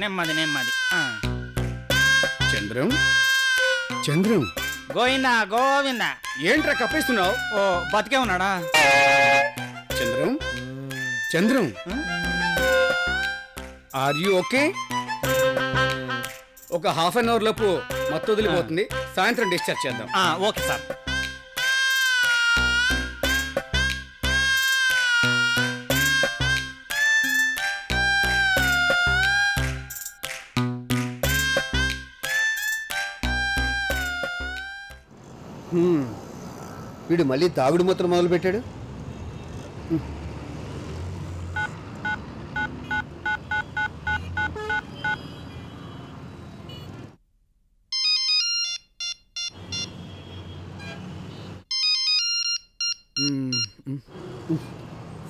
నెమ్మది నెమ్మది. చంద్రం చంద్రం గోవిందా గోవిందా. ఏంట్రా కప్పేస్తున్నావు? ఓ బతికే ఉన్నాడా? Chandram Chandram are you okay? ఒక హాఫ్ అన్ అవర్ లోపు మత్తు వదిలిపోతుంది. సాయంత్రం డిశ్చార్జ్ చేద్దాం. Okay sir. వీడు మళ్ళీ తాగుడు మూత్రం మొదలు పెట్టాడు.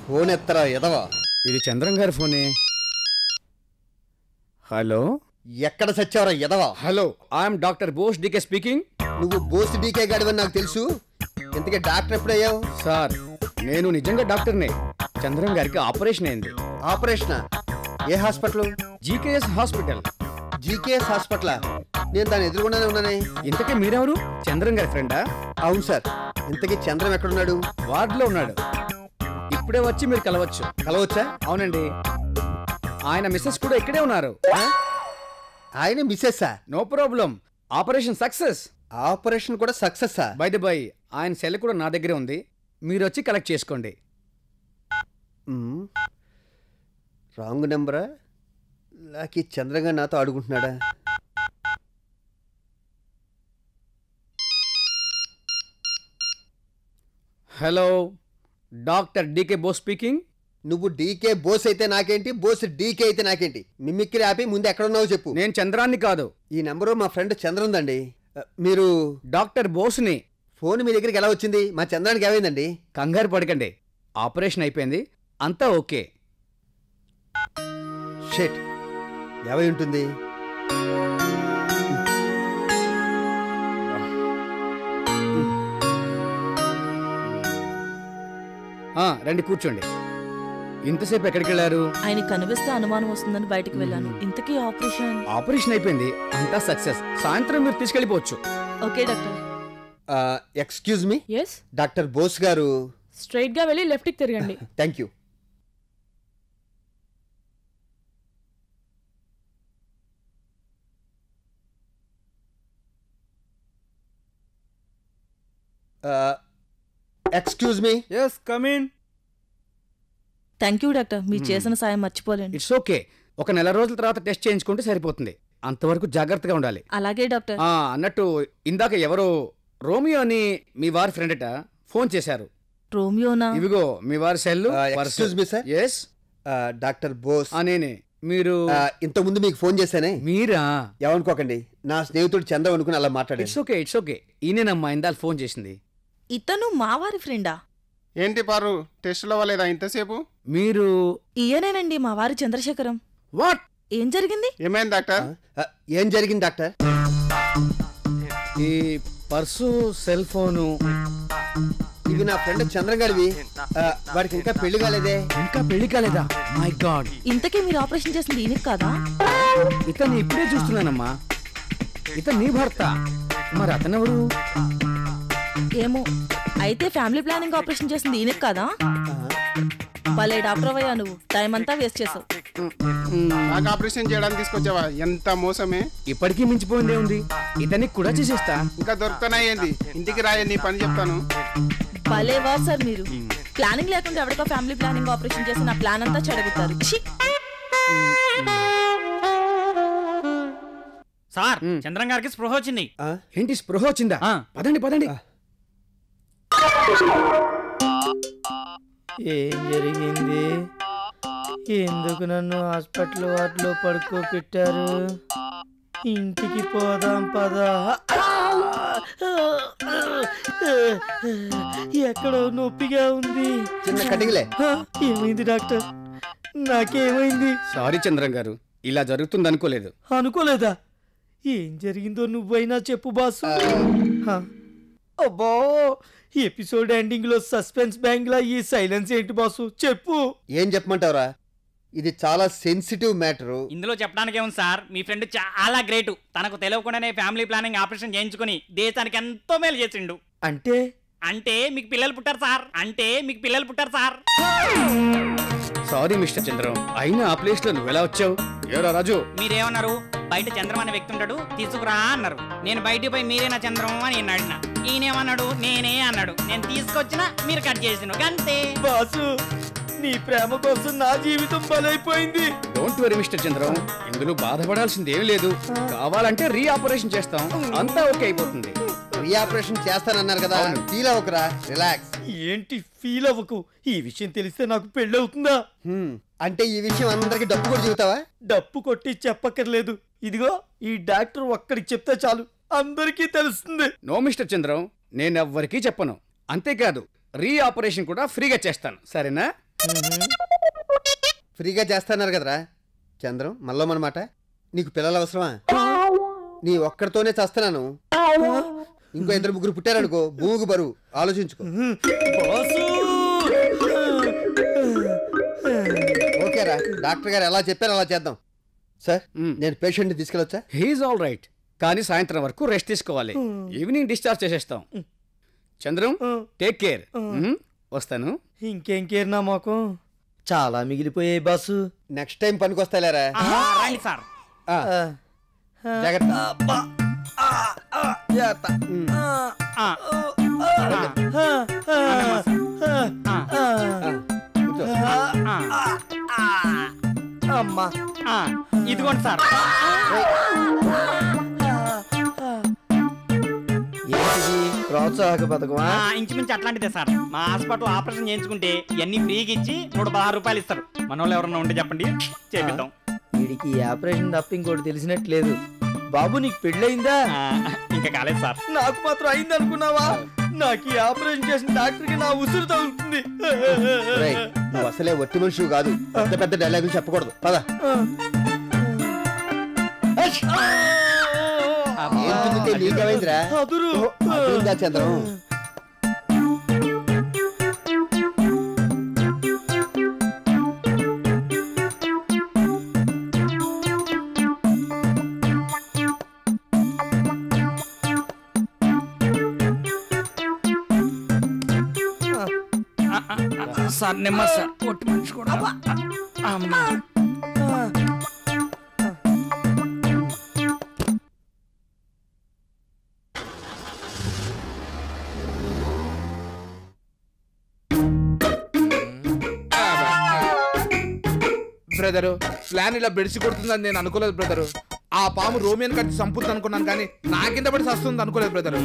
ఫోన్ ఎత్తరా ఎదవా. ఇది చంద్రం గారి ఫోనే. హలో, ఎక్కడ సచ్చావరా ఎదవా? Hello, I'm doctor Bose DK speaking. నువ్వు బోస్ డీకే గాడివని నాకు తెలుసు. ఇంతకీ డాక్టర్ ఎప్పుడయ్యావు? సార్, నేను నిజంగా డాక్టర్నే. చంద్రం గారికి ఆపరేషన్ అయింది. ఆపరేషనా? ఏ హాస్పిటల్? GKS hospital. జీకేఎస్ హాస్పిటలా? నేను దాని ఎదురుగుండానే ఉన్నానే. ఇంతకీ మీరెవరు? చంద్రం గారి ఫ్రెండా? అవును సార్. ఇంతకీ చంద్రం ఎక్కడున్నాడు? వార్డులో ఉన్నాడు. ఇప్పుడే వచ్చి మీరు కలవచ్చు. కలవచ్చా? అవునండి, ఆయన మిస్సెస్ కూడా ఇక్కడే ఉన్నారు. ఆయన మిస్సెస్సా? No problem, operation success. Operation కూడా సక్సెస్? బై ద బై, ఆయన సెల్ కూడా నా దగ్గరే ఉంది. మీరు వచ్చి కలెక్ట్ చేసుకోండి. రాంగ్ నెంబరా? లాకి చంద్రంగా నాతో ఆడుకుంటున్నాడా? Hello, doctor DK Bose speaking. నువ్వు డీకే బోస్ అయితే నాకేంటి, బోస్ డీకే అయితే నాకేంటి? మిమిక్రీ ఆపి ముందు ఎక్కడున్నావు చెప్పు. నేను చంద్రాన్ని కాదు. ఈ నెంబరు మా ఫ్రెండ్ చంద్రందండి. మీరు డాక్టర్ బోస్ని. ఫోన్ మీ దగ్గరికి ఎలా వచ్చింది? మా చంద్రానికి ఏమైందండి? కంగారు పడకండి, ఆపరేషన్ అయిపోయింది, అంతా ఓకే. షెట్, ఏమై ఉంటుంది? రండి కూర్చోండి. ఇంతసేపు ఎక్కడికి వెళ్ళారు? ఆయన కనిపిస్తే అనుమానం వస్తుందని బయటికి వెళ్ళాను. ఇంతకీ ఆపరేషన్ అయిపోయింది, అంతా సక్సెస్. సాయంత్రం మీరు తీసుకెళ్ళిపోవచ్చు. Okay doctor. Excuse me. yes doctor Bose గారు. స్ట్రైట్ గా వెళ్ళి లెఫ్ట్ కి తిరగండి. Thank you. Excuse me. yes, come in. Thank you doctor, మీరు చేసిన సాయం మర్చిపోలేండి. It's okay. ఒక నెల రోజుల తర్వాత టెస్ట్ చేయించుకుంటే సరిపోతుంది. అంతవరకు జాగ్రత్తగా ఉండాలి. అలాగే డాక్టర్. అన్నట్టు ఇందాక ఎవరో రోమియో అని మీ వారి ఫ్రెండ్ అట ఫోన్ చేశారు. రోమియోనా? ఇవిగో మీ వారి cell. Excuse me sir. Yes, doctor Bose. నేనే. మీరు ఇంతకుముందు మీకు ఫోన్ చేశానే. మీరా? ఏమనుకోకండి, నా స్నేహితుడు చంద్ర అనుకుని అలా మాట్లాడారు. It's okay, it's okay. ఈయనమ్మా ఇందాక ఫోన్ చేసింది. ఇతను మావారి ఫ్రెండా? ఏంటి పారు, టెస్టులు అవ్వలేదా ఇంతసేపు? మీరు? ఈయనేనండి మా వారి చంద్రశేఖరం. వాట్? ఏం జరిగింది? ఏమైంది డాక్టర్? ఏం జరిగింది డాక్టర్? ఈ పర్సు, సెల్ ఫోను ఇవి నా ఫ్రెండ్ చంద్రగాడివి. వాడికి ఇంకా పెళ్లి కాలేదే. ఇంకా పెళ్లి కాలేదా? My God. ఇంతకీ మీరు ఆపరేషన్ చేసింది ఈయనకి కాదా? ఇతన్ని ఇప్పుడే చూస్తున్నానమ్మా. ఇతను నీ భర్త, మరి అతనెవరు? ఏమో. అయితే ఫ్యామిలీ ప్లానింగ్ ఆపరేషన్ చేసింది ఈయనకి కాదా? భలే డాక్టర్ అయ్యా, నువ్వు టైం అంతా వేస్ట్ చేసావు. నాకు ఆపరేషన్ చేయడానికి తీసుకొచ్చావా? ఎంత మోసమే. ఇప్పటికీ మించిపోయిందే ఉంది. ఇతనికి కూడా చేసేస్తా. ఇంకా దొరుకుతానా ఏంది? ఇంటికి రాయే, నీ పని చెప్తాను. భలే వారు సార్ మీరు. ప్లానింగ్ లేకుండా ఎవరికో ఫ్యామిలీ ప్లానింగ్ ఆపరేషన్ చేసి నా ప్లాన్ అంతా చెడగొట్టారు. సార్, చంద్రం గారికి స్పృహ వచ్చింది. ఏంటి స్పృహ వచ్చిందా? పదండి పదండి. ఏం జరిగింది? ఎందుకు నన్ను హాస్పిటల్ వాటిలో పడుకోబెట్టారు? ఇంటికి పోదాం పదా. ఎక్కడో నొప్పిగా ఉంది. చిన్న కటింగ్లే. ఏమైంది డాక్టర్? నాకేమైంది? సారీ చంద్రం గారు, ఇలా జరుగుతుంది అనుకోలేదు. అనుకోలేదా? ఏం జరిగిందో నువ్వైనా చెప్పు బాసు. అబ్బో, ఎపిసోడ్ ఎండింగ్ లో సస్పెన్స్ బ్యాంగ్ లా ఈ సైలెన్స్ ఏంటి బాసు? చెప్పు. ఏం చెప్పమంటావురా? ఇది చాలా సెన్సిటివ్ మ్యాటరు. ఇందులో చెప్పడానికి ఏముంది సార్, మీ ఫ్రెండ్ చాలా గ్రేట్. తనకు తెలియకుండానే ఫ్యామిలీ ప్లానింగ్ ఆపరేషన్ చేయించుకుని దేశానికి ఎంతో మేలు చేసిండు. అంటే అంటే మీకు పిల్లలు పుట్టారు సార్. సారీ మిస్టర్ చంద్రం, అయినా ఆ ప్లేస్ లో నువ్వు ఎలా వచ్చావు? ఎవరా రాజు? మీరేమన్నారు? బయట చంద్రం అనే వ్యక్తి ఉంటాడు, తీసుకురా అన్నారు. నేను బయటికి పోయి మీరేనా చంద్రం అని అడిగిన. ఈయనేమన్నాడు? నేనే అన్నాడు. నేను తీసుకొచ్చినా మీరు కట్ చేసిన అంతే. బాసు, నీ ప్రేమ కోసం నా జీవితం బలైపోయింది. డోంట్ వరీ మిస్టర్ చంద్రం, ఇందులో బాధపడాల్సింది ఏమీ లేదు. కావాలంటే రీ ఆపరేషన్ చేస్తాం, అంతా ఓకే అయిపోతుంది. రీ ఆపరేషన్ చేస్తానన్నారు కదా, ఫీల్ అవ్వకురా, రిలాక్స్. ఏంటి ఫీల్ అవ్వకు? ఈ విషయం తెలిస్తే నాకు పెళ్ళి అవుతుందా? అంటే ఈ విషయం అందరికి డబ్బు కూడా చెబుతావా? డప్పు కొట్టి చెప్పక్కర్లేదు. ఇదిగో ఈ డాక్టర్ ఒక్కడికి చెప్తే చాలు, అందరికీ తెలుస్తుంది. నో మిస్టర్ చంద్రం, నేను ఎవ్వరికీ చెప్పను. అంతేకాదు రీ ఆపరేషన్ కూడా ఫ్రీగా చేస్తాను, సరేనా? ఫ్రీగా చేస్తాన్నారు కదరా చంద్రం, మళ్ళీ మనమాట. నీకు పిల్లలు అవసరమా? నీ ఒక్కడితోనే చేస్తున్నాను. ఇంకో 2-3 పుట్టారనుకో, భూమికి బరువు. ఆలోచించుకో. ఓకేరా, డాక్టర్ గారు ఎలా చెప్పారు అలా చేద్దాం. సార్, నేను పేషెంట్ని తీసుకెళ్ళొచ్చా? హీఈస్ ఆల్ రైట్, కానీ సాయంత్రం వరకు రెస్ట్ తీసుకోవాలి. ఈవినింగ్ డిశ్చార్జ్ చేసేస్తాం. Chandram, take care. వస్తాను. ఇంకేం కేర్ నా మాకు, చాలా మిగిలిపోయాయి బాసు. నెక్స్ట్ టైం పనికి వస్తాలేరా? రండి సార్. జాగ్రత్త. అమ్మా, ఇదిగోండి సార్. ఏంటిది ప్రోత్సాహక పథకమా? ఇంచుమించు అట్లాంటిదే సార్. మా హాస్పిటల్ ఆపరేషన్ చేయించుకుంటే ఇవన్నీ ఫ్రీగా ఇచ్చి 116 రూపాయలు ఇస్తారు. మన వాళ్ళు ఎవరన్నా ఉంటే చెప్పండి, చేపిద్దాం. వీడికి ఈ ఆపరేషన్ తప్ప ఇంకోటి తెలిసినట్లేదు. బాబు, నీకు పెళ్ళయిందా? ఇంకా కాలేదు సార్. నాకు మాత్రం అయింది అనుకున్నావా? నాకు ఈ ఆపరేషన్ చేసిన డాక్టర్కి నా ఉసురు తగులుతుంది. నువ్వు అసలే ఒట్టి మనిషి కాదు, పెద్ద పెద్ద డైలాగులు చెప్పకూడదు. పద. నీకేమైందిరా? అదురుందా చంద్రం? సార్ నెమ్మది సార్, ఒట్టి మనిషి కూడా. బ్రదరు, ప్లాన్ ఇలా బెడిసి కొడుతుందని నేను అనుకోలేదు బ్రదరు. ఆ పాము రోమియన్ కట్టి చంపుతుంది అనుకున్నాను, కానీ నా కింద పడి వస్తుంది అనుకోలేదు బ్రదరు.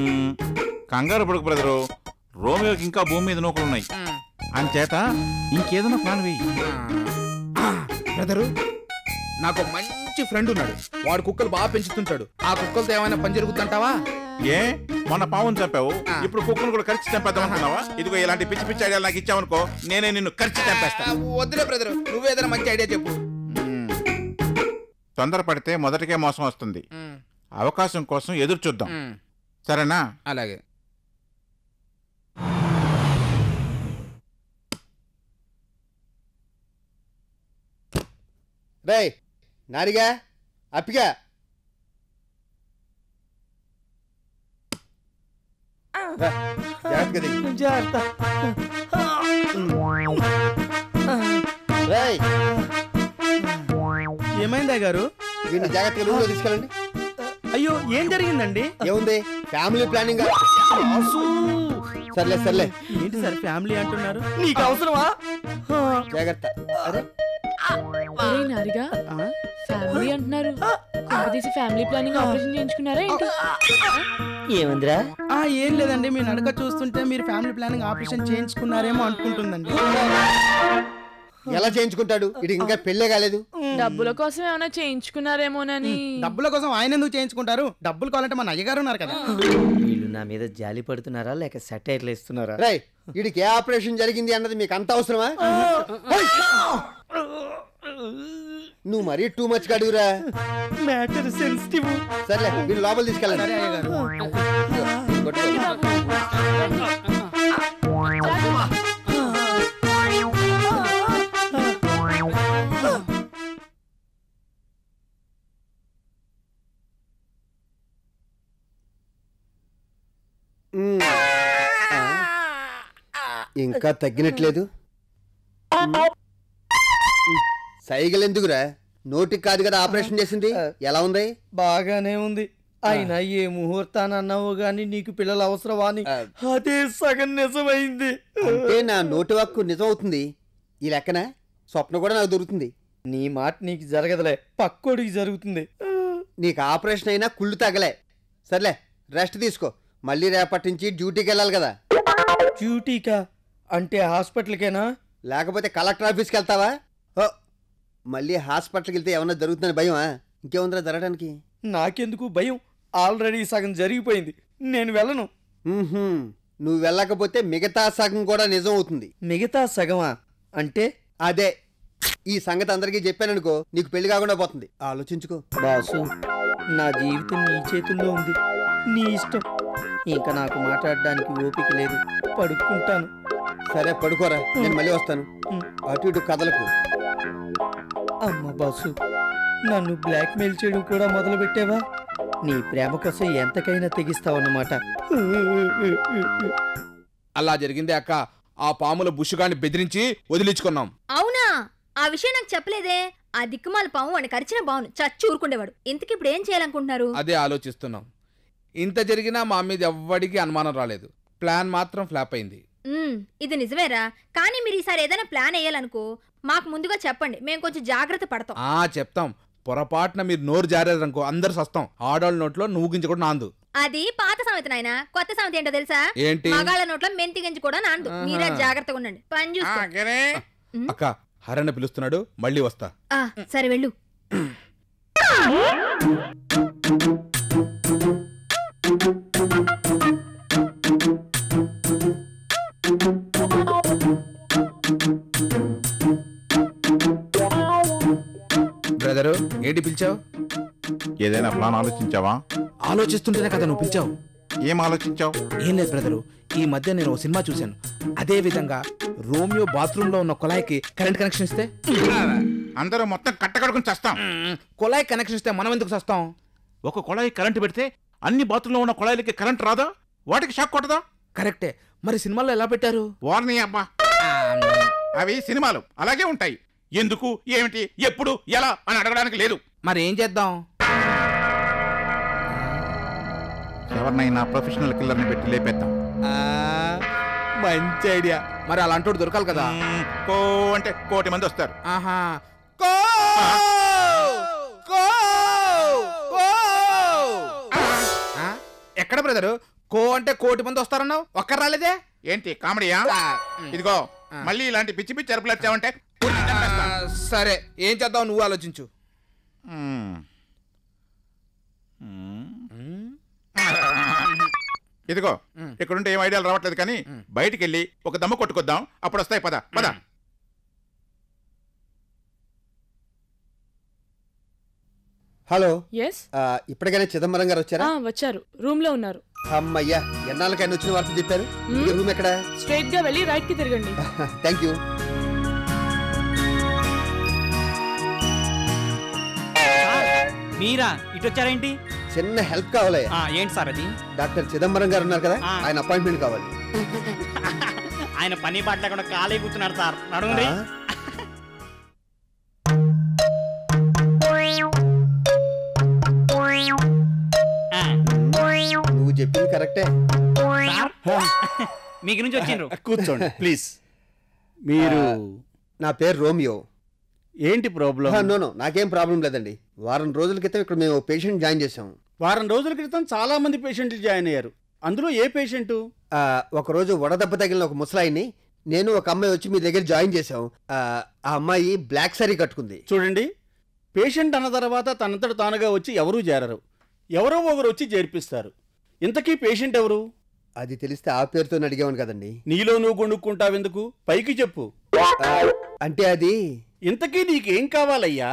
కంగారు పడుకు బ్రదరు, రోమియోకి ఇంకా భూమి మీద నూకలు ఉన్నాయి. అంచేత ఇంకేదైనా ప్లాన్ వేయి బ్రదరు. నాకు మంచి ఫ్రెండ్ ఉన్నాడు, వాడు కుక్కలు బాగా పెంచుతుంటాడు. ఆ కుక్కలతో ఏమైనా పని జరుగుతుంటావా? ఏ మొన్న పావును చంపావు, ఇప్పుడు కుక్కను కూడా ఖర్చు చంపేద్దాం అనుకున్నావా? ఇదిగో ఇలాంటి పిచ్చి పిచ్చి ఐడియా నాకు ఇచ్చావనుకో, నేనే నిన్ను ఖర్చు చంపేస్తా. వద్దులే బ్రదరు, నువ్వేదైనా మంచి ఐడియా చెప్పు. తొందరపడితే మొదటికే మోసం వస్తుంది. అవకాశం కోసం ఎదురు చూద్దాం, సరేనా? అలాగే. రేయ్ నారిగా, అప్పిగా, ఏమైందా గారు? వీడిని జాగ్రత్తగా రూమ్ లో తీసుకెళ్ళండి. అయ్యో, ఏం జరిగిందండి? ఏముంది, ఫ్యామిలీ ప్లానింగ్. సర్లే సర్లే. ఏంటి సార్ ఫ్యామిలీ అంటున్నారు? నీకు అవసరమా? జాగ్రత్త. అరే నారిగా, ఫ్యామిలీ అంటున్నారు. కొంపదీసి ఫ్యామిలీ ప్లానింగ్ ఆపరేషన్ చేయించుకున్నారా ఏంటి? ఏమందిరా? ఏం లేదండి, మీ నడక చూస్తుంటే మీరు ఫ్యామిలీ ప్లానింగ్ ఆపరేషన్ చేయించుకున్నారేమో అనుకుంటుందండి. ఎలా చేయించుకుంటాడు? ఇది ఇంకా పెళ్ళే కాలేదు. డబ్బుల కోసం ఏమైనా చేయించుకున్నారేమోనని. డబ్బుల కోసం ఆయన ఎందుకు చేయించుకుంటారు? డబ్బులు కావాలంటే మన అయ్యగారు ఉన్నారు కదా. వీళ్ళు నా మీద జాలి పడుతున్నారా లేక సెటైర్లు ఇస్తున్నారా? రేయ్, వీడికి ఏ ఆపరేషన్ జరిగింది అన్నది మీకు అంత అవసరమా? నువ్వు మరీ టూ మచ్ అడుగురా. Matter sensitive. సర్లే, వీళ్ళు లోపల తీసుకెళ్ళండి. ఇంకా తగ్గినట్లేదు. సైగలు ఎందుకురా? నోటికి కాదు కదా ఆపరేషన్ చేసింది. ఎలా ఉంది? బాగానే ఉంది. అయినా ఏ ముహూర్తాన్ని అన్నావు గాని నీకు పిల్లలు అవసరమా అని అదే సగం నిజమైంది. అంటే నా నోటి వాక్కు నిజం అవుతుంది. ఈ లెక్కన స్వప్న కూడా నాకు దొరుకుతుంది. నీ మాట నీకు జరగదులే, పక్కోడికి జరుగుతుంది. నీకు ఆపరేషన్ అయినా కుళ్ళు తగలే. సర్లే, రెస్ట్ తీసుకో. మళ్ళీ రేపటి నుంచి డ్యూటీకి వెళ్ళాలి కదా. డ్యూటీకా? అంటే హాస్పిటల్కేనా? లేకపోతే కలెక్టర్ ఆఫీస్కి వెళ్తావా? మళ్ళీ హాస్పిటల్కి వెళ్తే ఏమన్నా జరుగుతుందని భయమా? ఇంకేముందిరా జరగడానికి? నాకెందుకు భయం? ఆల్రెడీ సగం జరిగిపోయింది, నేను వెళ్ళను. నువ్వు వెళ్ళకపోతే మిగతా సగం కూడా నిజం అవుతుంది. మిగతా సగమా అంటే? అదే, ఈ సంగతి అందరికీ చెప్పాననుకో నీకు పెళ్లి కాకుండా పోతుంది. ఆలోచించుకో. బాసు, నా జీవితం నీ చేతుల్లో ఉంది, నీ ఇష్టం. ఇంకా నాకు మాట్లాడడానికి ఓపిక లేదు, పడుకుంటాను. సరే పడుకోరా, నేను మళ్ళీ వస్తాను. అటు ఇటు కదలకు. అమ్మ బాసు, నన్ను బ్లాక్మెయిల్ చేయడం కూడా మొదలు పెట్టావా? నీ ప్రేమ కోసం ఎంతకైనా తెగిస్తావన్నమాట. అలా జరిగిందే అక్క. ఆ పాముల బుషుగాన్ని బెదిరించి వదిలించుకున్నాం. అవునా? ఆ విషయం నాకు చెప్పలేదే. ఆ దిక్కుమాల పాము వాడిని కరిచిన బావును చచ్చి ఊరుకుండేవాడు. ఇంతకి ఇప్పుడు ఏం చేయాలనుకుంటున్నారు? అదే ఆలోచిస్తున్నాం. ఇంత జరిగినా మా మీద ఎవ్వడికి అనుమానం రాలేదు. ప్లాన్ మాత్రం ఫ్లాప్ అయింది. ఇది నిజమేరా. కానీ మీరు ఈసారి ఏదైనా ప్లాన్ వేయాలనుకో మాకు ముందుగా చెప్పండి, మేము కొంచెం జాగ్రత్త పడతాం. చెప్తాం. పొరపాటున మీరు నోరు జారేదనుకో అందరు సస్తాం. ఆడోళ్ళ నోట్లో నువ్వు గింజ కూడా నాందు. అది పాత సామెత నాయనా. కొత్త సామెత ఏంటో తెలుసా? ఏంటి? మగాళ్ళ నోట్లో మెంతి గింజ కూడా నాందు. మీరే జాగ్రత్తగా ఉండండి. పని చూసుకో. అక్క, హరణ పిలుస్తున్నాడు, మళ్ళీ వస్తా. సరే వెళ్ళు. బ్రదరు, ఏంటి పిలిచావు? ఏదైనా ప్లాన్ ఆలోచించావా? ఆలోచిస్తుంటేనే కదా నువ్వు పిలిచావు. ఏం ఆలోచించావు? ఏం లేదు బ్రదరు, ఈ మధ్య నేను ఓ సినిమా చూశాను. అదే విధంగా రోమియో బాత్రూమ్ లో ఉన్న కుళాయికి కరెంట్ కనెక్షన్ ఇస్తే అందరూ మొత్తం కట్టకడుకుని చస్తాం. కుళాయి కనెక్షన్ ఇస్తే మనం ఎందుకు చస్తాం? ఒక కుళాయి కరెంటు పెడితే అన్ని బాత్రూంలో ఉన్న కుళాయిలకి కరెంట్ రాదా? వాటికి షాక్ కొట్టదా? కరెక్టే. మరి సినిమాల్లో ఎలా పెట్టారు? వార్నీ అబ్బా, అవి సినిమాలు అలాగే ఉంటాయి. ఎందుకు, ఏమిటి, ఎప్పుడు, ఎలా అని అడగడానికి లేదు. మరి ఏం చేద్దాం? ఎవరినైనా ప్రొఫెషనల్ కిల్లర్ని పెట్టి లేపేద్దాం. మంచి ఐడియా. మరి అలాంటి దొరకాలి కదా. కో అంటే కోటి మంది వస్తారు. ఎక్కడ బ్రదరు? కో అంటే కోటి మంది వస్తారన్నావు, ఒక్కరు రాలేదే ఏంటి కామెడీయా? ఇదిగో మళ్ళీ ఇలాంటి పిచ్చి పిచ్చి అరుపులు వచ్చావంటే సరే, ఏం చేద్దాం నువ్వు ఆలోచించు. ఇదిగో ఇక్కడుంటే ఏం ఐడియాలు రావట్లేదు, కానీ బయటికి వెళ్ళి ఒక దమ్ము కొట్టుకొద్దాం, అప్పుడు వస్తాయి. పద పద. హలో. ఎస్. ఇప్పటికైనా చిదంబరం గారు వచ్చారా? వచ్చారు, రూమ్ లో ఉన్నారు. అమ్మయ్యా, ఎన్నాళ్ళకైనా వచ్చిన వార్త చెప్పారు. రూమ్ ఎక్కడ? స్ట్రైట్ గా వెళ్ళి రైట్ కి తిరగండి. Thank you. మీరా ఇటు వచ్చారేంటి? చిన్న హెల్ప్ కావాలి. ఏంటి సార్ అది? డాక్టర్ చిదంబరం గారు ఉన్నారు కదా, ఆయన అపాయింట్మెంట్ కావాలి. ఆయన పని పాట లేకుండా ఖాళీ కూర్చున్నారు సార్. నడుముంది. నువ్వు చెప్పింది కరెక్టే. మీ గురించి వచ్చిండ్రు. కూర్చోండి ప్లీజ్. మీరు? నా పేరు రోమియో. ఏంటి ప్రాబ్లం? నో, నాకేం ప్రాబ్లం లేదండి. వారం రోజుల క్రితం ఇక్కడ మేము పేషెంట్ జాయిన్ చేసాం. వారం రోజుల క్రితం చాలా మంది పేషెంట్లు జాయిన్ అయ్యారు. అందులో ఏ పేషెంట్? ఒకరోజు వడదెబ్బ తగిలిన ఒక ముసలాయిని నేను ఒక అమ్మాయి వచ్చి మీ దగ్గర జాయిన్ చేసాం. ఆ అమ్మాయి బ్లాక్ సారీ కట్టుకుంది. చూడండి, పేషెంట్ అన్న తర్వాత తనంతట తానుగా వచ్చి ఎవరూ చేరరు, ఎవరో ఒకరు వచ్చి చేర్పిస్తారు. ఇంతకీ పేషెంట్ ఎవరు? అది తెలిస్తే ఆ పేరుతో అడిగేవాను కదండి. నీలో నువ్వు గొనుక్కుంటావెందుకు, పైకి చెప్పు. అంటే అది ఇంతకీ నీకేం కావాలయ్యా?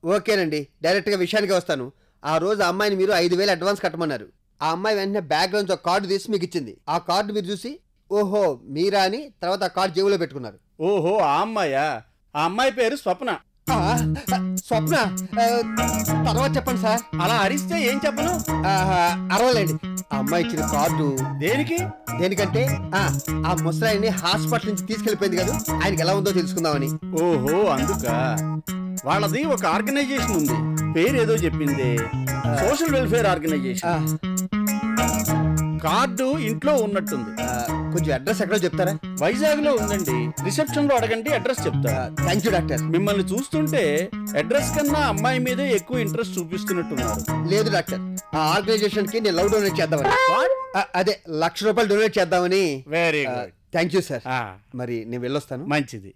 ఓకేనండి, డైరెక్ట్గా విషయానికి వస్తాను. ఆ రోజు ఆ అమ్మాయిని మీరు 5,000 అడ్వాన్స్ కట్టమన్నారు. ఆ అమ్మాయి వెంటనే బ్యాగ్ నుంచి ఒక కార్డు తీసి మీకు ఇచ్చింది. ఆ కార్డు మీరు చూసి ఓహో మీరా అని తర్వాత ఆ కార్డు జేబులో పెట్టుకున్నారు. ఓహో, ఆ అమ్మాయా? ఆ అమ్మాయి పేరు స్వప్న. స్వప్న తర్వాత చెప్పండి సార్. అలా అరిస్తే ఏం చెప్పను? అరవలేండి. అమ్మాయి ఇచ్చిన కార్డు దేనికి? దేనికంటే ఆ ముసలాయిని హాస్పిటల్ నుంచి తీసుకెళ్లిపోయింది కదా, ఆయనకి ఎలా ఉందో తెలుసుకుందామని. ఓహో అందుక. వాళ్ళది ఒక ఆర్గనైజేషన్ ఉంది, పేరేదో చెప్పింది, సోషల్ వెల్ఫేర్ ఆర్గనైజేషన్. కార్డు ఇంట్లో ఉన్నట్టుంది. కొంచెం అడ్రస్ ఎక్కడో చెప్తారా? వైజాగ్ లో ఉందండి. రిసెప్షన్ లో అడగండి, అడ్రస్ చెప్తా. Thank you doctor. మిమ్మల్ని చూస్తుంటే అడ్రస్ కన్నా అమ్మాయి మీదే ఎక్కువ ఇంట్రెస్ట్ చూపిస్తున్నట్టున్నారు. లేదు డాక్టర్, ఆ ఆర్గనైజేషన్ కి నేను లవ్ డొనేట్ చేద్దామని. అదే ₹1,00,000 డొనేట్ చేద్దామని. Very good. Thank you sir. మరి నేను వెళ్ళొస్తాను. మంచిది.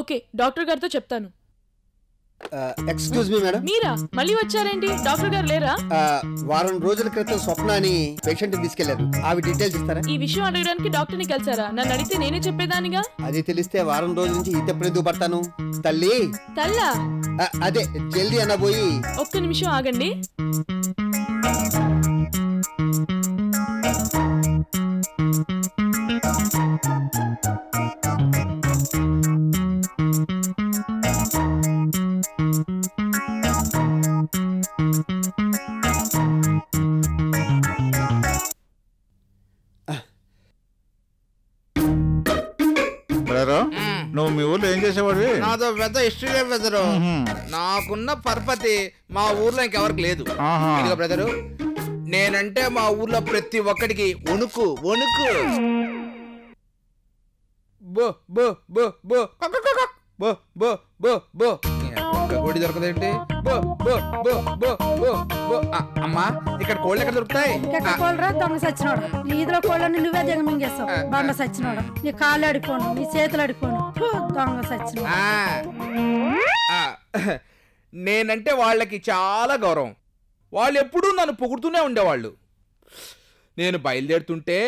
ఓకే, డాక్టర్ గారితో చెప్తాను. Excuse me madam. మీరా మళ్ళీ వచ్చారేంటి? డాక్టర్ గారు లేరా? వారం రోజుల క్రితం స్వప్న అని పేషెంట్ తీసుకెళ్లారు. అవి డీటెయిల్స్ ఇస్తారా? ఈ విషయం అడగడానికి డాక్టర్ ని కలిసారా? నన్ను అడిగితే నేనే చెప్పేదానిగా. అది తెలిస్తే వారం రోజుల నుంచి ఈ తెప్పుడు ఎందుకు పడతాను? తల్లి తల్లా? అదే జల్దీ అనబోయి. ఒక్క నిమిషం ఆగండి. నువ్వు మీ ఊర్లో ఏం చేసేవాడివి? నాదో పెద్ద హిస్టరీ బ్రదరు. నాకున్న పర్పతి మా ఊర్లో ఇంకెవరికి లేదు. ఇదిగో బ్రదరు, నేనంటే మా ఊర్లో ప్రతి ఒక్కడికి వణుకు వణుకు. బో బో బో బో బో బో బో బో కోడి దొరకదేంటి? బో బో బో బో బో బో. అమ్మా, ఇక్కడ కోళ్ళు ఎక్కడ దొరుకుతాయి? కోళ్ళరా దొంగ సచ్చినోడు. నీ ఇదిలో కోళ్ళని నువ్వే దిగమింగేస్తావు. దొంగ సచ్చినోడు. నీ కాళ్ళు అడుకోను, నీ చేతులు అడుకోను. దొంగ సచ్చినోడు. నేనంటే వాళ్ళకి చాలా గౌరవం. వాళ్ళు ఎప్పుడూ నన్ను పొగుడుతూనే ఉండేవాళ్ళు. నేను బయలుదేరుతుంటే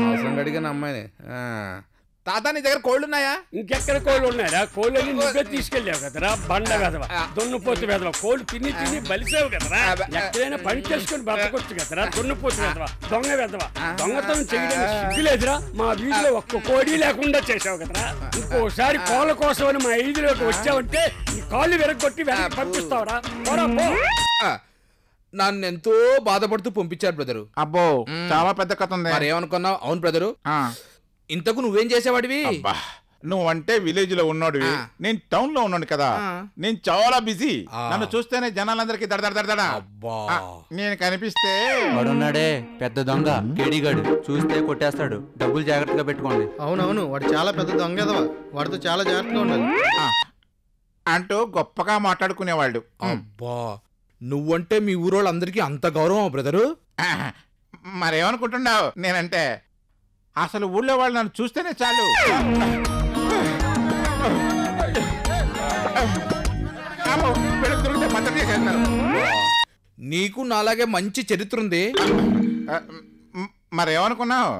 అవసరం అడిగిన అమ్మాయిని, తాత నీ దగ్గర కోళ్ళు ఉన్నాయా? ఇంకెక్కడ కోళ్ళు ఉన్నాయా? కోళ్ళని నువ్వే తీసుకెళ్ళావు కదరా బండ వెదవా, దున్నుపోతు వెదవా. కోళ్ళు తిని తిని బలిసావు కదరా. ఎక్కడైనా పని చేసుకుని బతకొచ్చు కదరా. దున్నుపోతు వెదవా, దొంగ వెదవా. దొంగతనం చేయడానికి సిగ్గులేదురా? మా వీధిలో ఒక్క కోడి లేకుండా చేసావు కదరా. ఇంకోసారి కోళ్ళ కోసం అని మా వీధిలోకి వచ్చావంటే ఈ కాళ్ళు విరగొట్టి వెనక్కి పంపిస్తావురా. నన్ను ఎంతో బాధపడుతూ పంపించారు బ్రదరు. అబ్బో, చాలా పెద్ద కథ ఉంది. మరేమనుకున్నావు? అవును బ్రదరు. ఇంతకు నువ్వేం చేసేవాడివి? నువ్వంటే విలేజ్ లో ఉన్నాడువి, నేను టౌన్ లో ఉన్నాను కదా. నేను చాలా బిజీ. నన్ను చూస్తేనే జనాలందరికీ దడదడ. నేను కనిపిస్తే వాడున్నాడే పెద్ద దొంగ కేడిగాడు, చూస్తే కొట్టేస్తాడు. డబ్బులు జాగ్రత్తగా పెట్టుకోండి. అవునవును, వాడు చాలా పెద్ద దొంగ ఎదవా. వాడితో చాలా జాగ్రత్తగా ఉండాలి అంటూ గొప్పగా మాట్లాడుకునేవాళ్ళు. అబ్బా, నువ్వంటే మీ ఊరోళ్ళందరికీ అంత గౌరవం బ్రదరు? మరేమనుకుంటున్నావు నేనంటే? అసలు ఊళ్ళో వాళ్ళు నన్ను చూస్తేనే చాలు. నీకు నాలాగే మంచి చరిత్ర ఉంది. మరేమనుకున్నావు?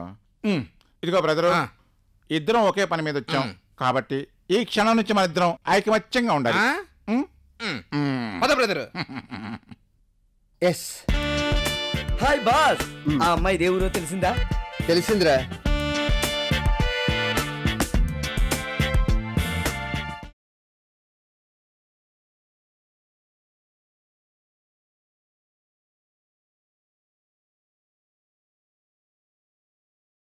ఇదిగో బ్రదరు, ఇద్దరం ఒకే పని మీద వచ్చాం కాబట్టి ఈ క్షణం నుంచి మన ఇద్దరం ఐకమత్యంగా ఉండాలి. బ్రదరు. ఎస్. Hi boss. ఆ అమ్మాయి దేవురో తెలిసిందా? తెలిసిందిరా.